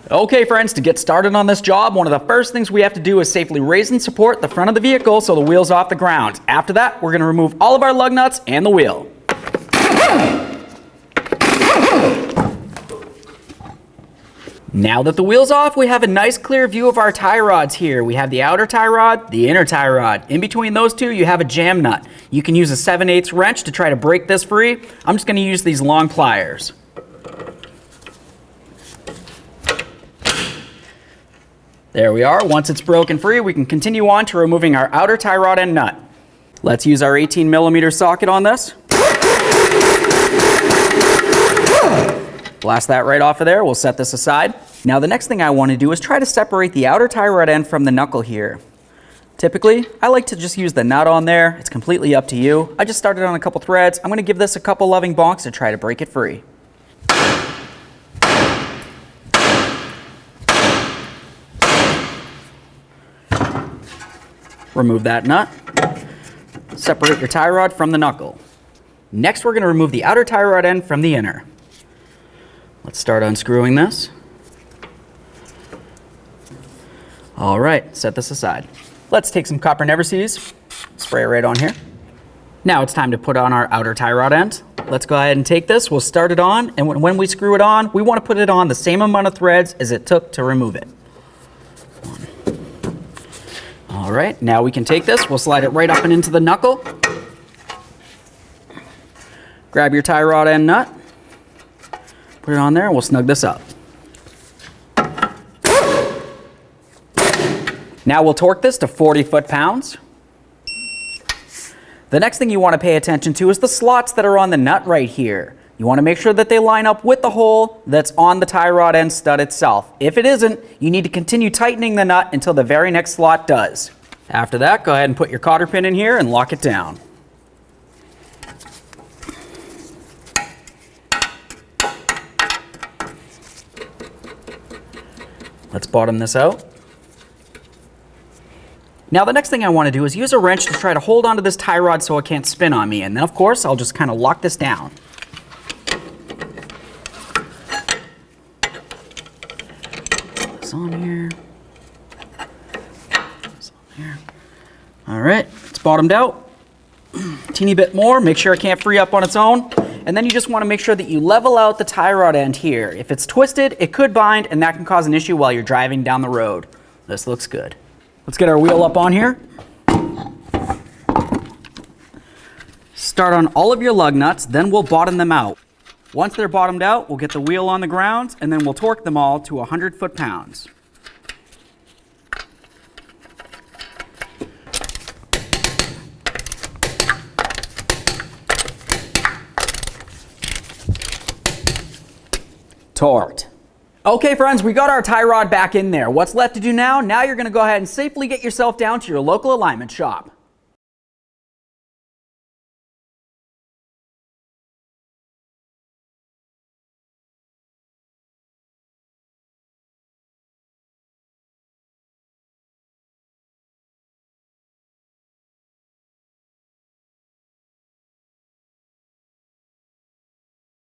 Okay friends, to get started on this job, one of the first things we have to do is safely raise and support the front of the vehicle so the wheel's off the ground. After that, we're going to remove all of our lug nuts and the wheel. Now that the wheel's off, we have a nice clear view of our tie rods here. We have the outer tie rod, the inner tie rod. In between those two, you have a jam nut. You can use a 7/8 wrench to try to break this free. I'm just going to use these long pliers. There we are. Once it's broken free, we can continue on to removing our outer tie rod and nut. Let's use our 18mm socket on this. Blast that right off of there. We'll set this aside. Now the next thing I want to do is try to separate the outer tie rod end from the knuckle here. Typically, I like to just use the nut on there. It's completely up to you. I just started on a couple threads. I'm going to give this a couple loving bonks to try to break it free. Remove that nut. Separate your tie rod from the knuckle. Next, we're going to remove the outer tie rod end from the inner. Let's start unscrewing this. All right, set this aside. Let's take some copper never sees, spray it right on here. Now it's time to put on our outer tie rod end. Let's go ahead and take this. We'll start it on, and when we screw it on, we want to put it on the same amount of threads as it took to remove it. All right, now we can take this. We'll slide it right up and into the knuckle. Grab your tie rod and nut. Put it on there and we'll snug this up. Now we'll torque this to 40 foot-pounds. The next thing you want to pay attention to is the slots that are on the nut right here. You want to make sure that they line up with the hole that's on the tie rod end stud itself. If it isn't, you need to continue tightening the nut until the very next slot does. After that, go ahead and put your cotter pin in here and lock it down. Let's bottom this out. Now the next thing I want to do is use a wrench to try to hold onto this tie rod so it can't spin on me. And then of course, I'll just kind of lock this down. This on here. This on here. All right, it's bottomed out. Teeny bit more, make sure it can't free up on its own. And then you just want to make sure that you level out the tie rod end here. If it's twisted, it could bind, and that can cause an issue while you're driving down the road. This looks good. Let's get our wheel up on here. Start on all of your lug nuts, then we'll bottom them out. Once they're bottomed out, we'll get the wheel on the ground, and then we'll torque them all to 100 foot-pounds. Torqued. Okay friends, we got our tie rod back in there. What's left to do now? Now you're going to go ahead and safely get yourself down to your local alignment shop.